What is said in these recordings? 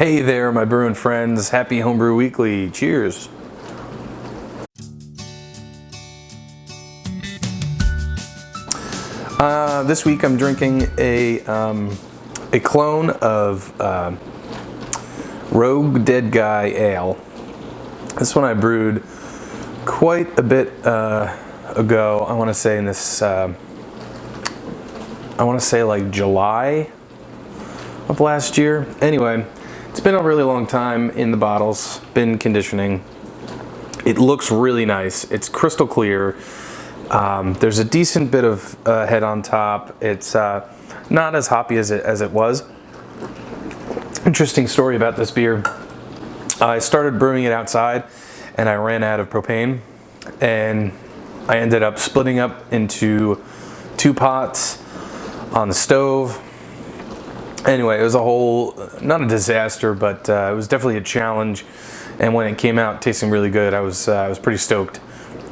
Hey there, my brewing friends. Happy Homebrew Weekly. Cheers. This week I'm drinking a clone of Rogue Dead Guy Ale. This one I brewed quite a bit ago. I want to say in this, I want to say like July of last year. Anyway, it's been a really long time in the bottles, been conditioning. It looks really nice. It's crystal clear. There's a decent bit of head on top. It's not as hoppy as it was. Interesting story about this beer. I started brewing it outside and I ran out of propane, and I ended up splitting up into 2 pots on the stove. Anyway, it was a whole, not a disaster, but it was definitely a challenge. And when it came out tasting really good, I was pretty stoked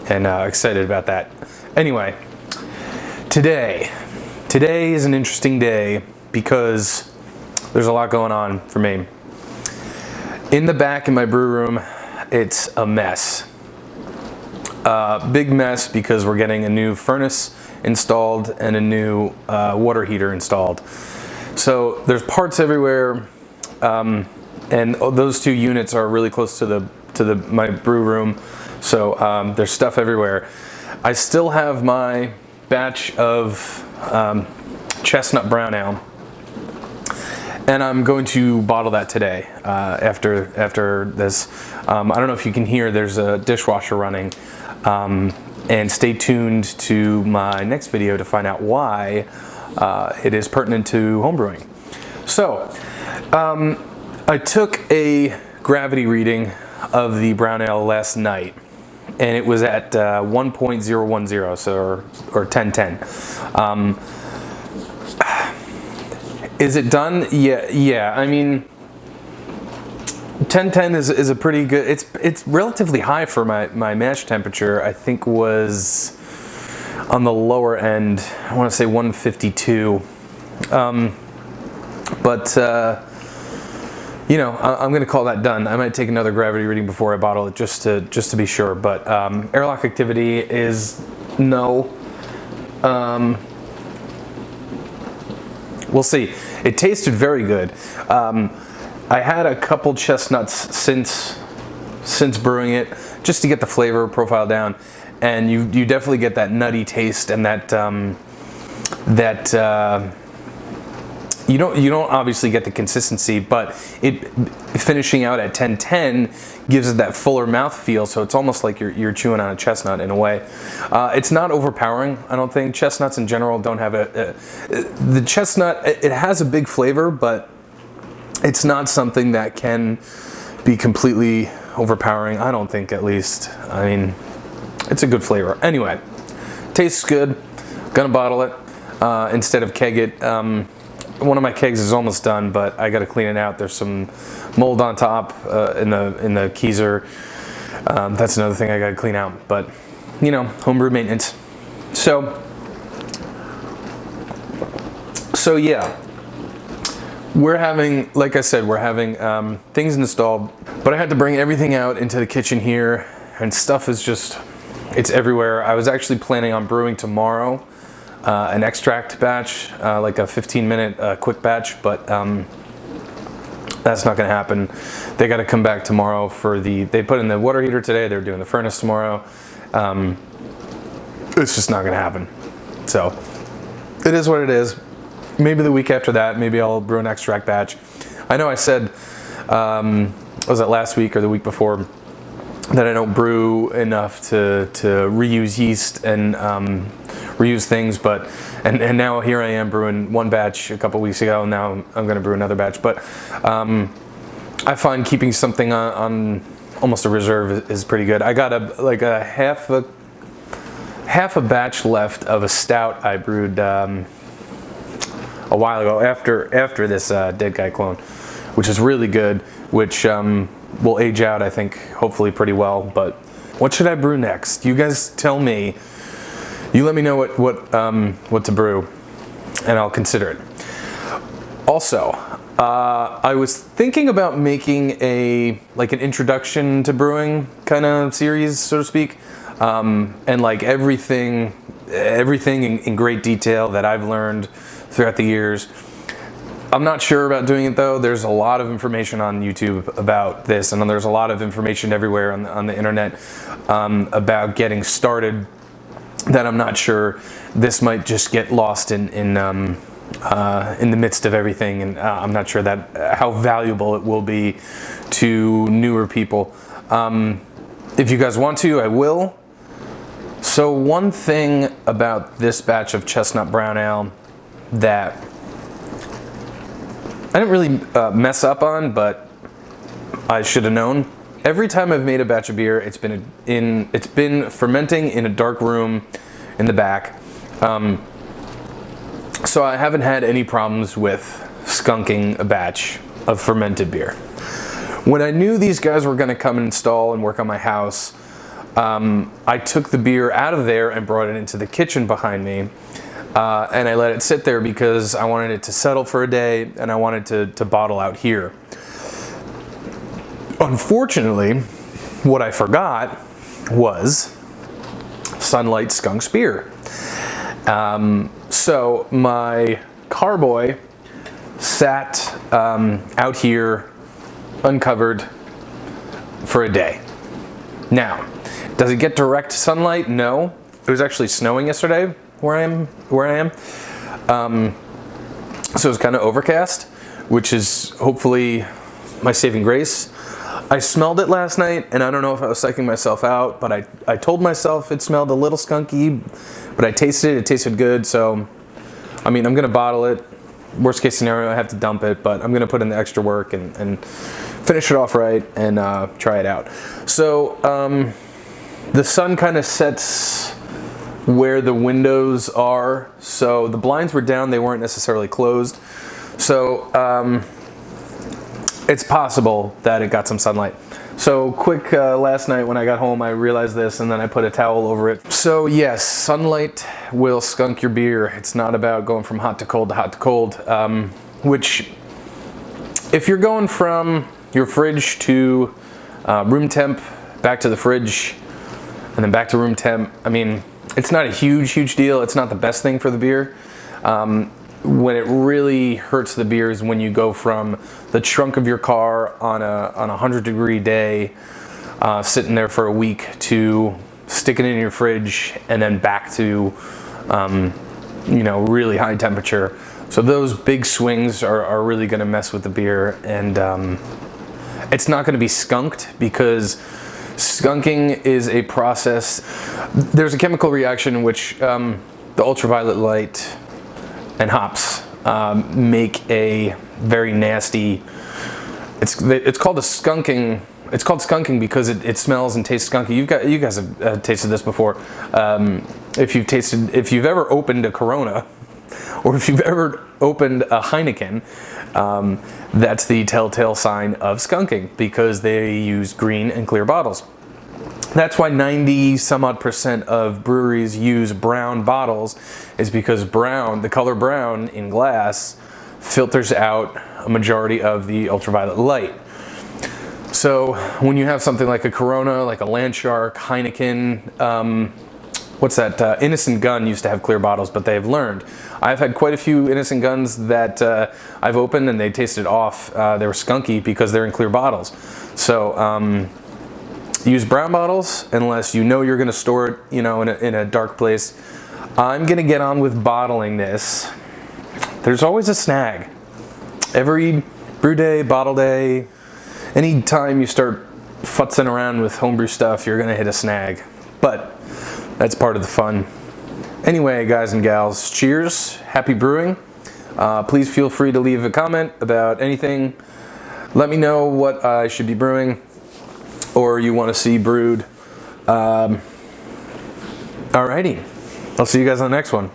and excited about that. Anyway, today is an interesting day because there's a lot going on for me. In the back in my brew room, it's a mess. Big mess because we're getting a new furnace installed and a new water heater installed. So there's parts everywhere, and those 2 units are really close to my brew room. So there's stuff everywhere. I still have my batch of Chestnut brown ale, and I'm going to bottle that today after this. I don't know if you can hear, there's a dishwasher running, and stay tuned to my next video to find out why it is pertinent to homebrewing. So I took a gravity reading of the brown ale last night, and it was at 1.010, so or 1010. Is it done? Yeah. I mean, 1010 is a pretty good. It's relatively high for my mash temperature. I think was on the lower end. I want to say 152. You know, I'm going to call that done. I might take another gravity reading before I bottle it just to be sure. But airlock activity is no. We'll see. It tasted very good. I had a couple chestnuts since brewing it just to get the flavor profile down, and you definitely get that nutty taste and that you don't obviously get the consistency, but it finishing out at 1010 gives it that fuller mouth feel, so it's almost like you're chewing on a chestnut in a way. It's not overpowering, I don't think. Chestnuts in general don't have the chestnut, it has a big flavor, but it's not something that can be completely overpowering, I don't think, at least. I mean, it's a good flavor. Anyway, tastes good. Gonna bottle it instead of keg it. One of my kegs is almost done, but I got to clean it out. There's some mold on top in the keezer. That's another thing I got to clean out. But you know, homebrew maintenance. So yeah, we're having, like I said, we're having things installed, but I had to bring everything out into the kitchen here, and stuff is just, it's everywhere. I was actually planning on brewing tomorrow. An extract batch, like a 15-minute quick batch, but that's not going to happen. They got to come back tomorrow for they put in the water heater today, they're doing the furnace tomorrow. It's just not going to happen. So it is what it is. Maybe the week after that, maybe I'll brew an extract batch. I know I said, was it last week or the week before, that I don't brew enough to reuse yeast and reuse things, but and now here I am brewing one batch a couple weeks ago, and now I'm going to brew another batch. But I find keeping something on almost a reserve is pretty good. I got a half a batch left of a stout I brewed a while ago after this Dead Guy clone, which is really good, which will age out, I think, hopefully pretty well. But what should I brew next? You guys tell me. You let me know what to brew, and I'll consider it. Also, I was thinking about making an introduction to brewing kind of series, so to speak, and like everything in great detail that I've learned throughout the years. I'm not sure about doing it though. There's a lot of information on YouTube about this, and there's a lot of information everywhere on the internet about getting started that I'm not sure. This might just get lost in the midst of everything, and I'm not sure that how valuable it will be to newer people. If you guys want to, I will. So one thing about this batch of Chestnut Brown Ale that I didn't really mess up on, but I should have known. Every time I've made a batch of beer, it's been fermenting in a dark room in the back. So I haven't had any problems with skunking a batch of fermented beer. When I knew these guys were going to come and install and work on my house, I took the beer out of there and brought it into the kitchen behind me. And I let it sit there because I wanted it to settle for a day, and I wanted to bottle out here. Unfortunately, what I forgot was Sunlight Skunk's beer. So my carboy sat out here uncovered for a day. Now, does it get direct sunlight? No. It was actually snowing yesterday where I am. So it's kind of overcast, which is hopefully my saving grace. I smelled it last night, and I don't know if I was psyching myself out, but I told myself it smelled a little skunky, but I tasted it. It tasted good, so I mean, I'm gonna bottle it. Worst case scenario, I have to dump it, but I'm gonna put in the extra work and finish it off right and try it out. So the sun kind of sets where the windows are, so the blinds were down, they weren't necessarily closed, so it's possible that it got some sunlight. So quick, last night when I got home I realized this, and then I put a towel over it. So yes, sunlight will skunk your beer. It's not about going from hot to cold to hot to cold, which if you're going from your fridge to room temp, back to the fridge, and then back to room temp, I mean, it's not a huge deal. It's not the best thing for the beer. When it really hurts the beer is when you go from the trunk of your car on a 100-degree day, sitting there for a week, to sticking it in your fridge and then back to really high temperature. So those big swings are really going to mess with the beer, and it's not going to be skunked, because skunking is a process. There's a chemical reaction in which the ultraviolet light and hops make a very nasty, it's called a skunking. It's called skunking because it smells and tastes skunky. You guys have tasted this before. If you've ever opened a Corona, or if you've ever opened a Heineken, that's the telltale sign of skunking, because they use green and clear bottles. That's why 90-some-odd% of breweries use brown bottles, is because brown, the color brown in glass, filters out a majority of the ultraviolet light. So when you have something like a Corona, like a Landshark, Heineken, what's that? Innocent Gun used to have clear bottles, but they've learned. I've had quite a few Innocent Guns that I've opened and they tasted off. They were skunky because they're in clear bottles. So use brown bottles unless you know you're going to store it, in a dark place. I'm going to get on with bottling this. There's always a snag. Every brew day, bottle day, any time you start futzing around with homebrew stuff, you're going to hit a snag. But that's part of the fun. Anyway, guys and gals, cheers. Happy brewing. Please feel free to leave a comment about anything. Let me know what I should be brewing or you want to see brewed. Alrighty. I'll see you guys on the next one.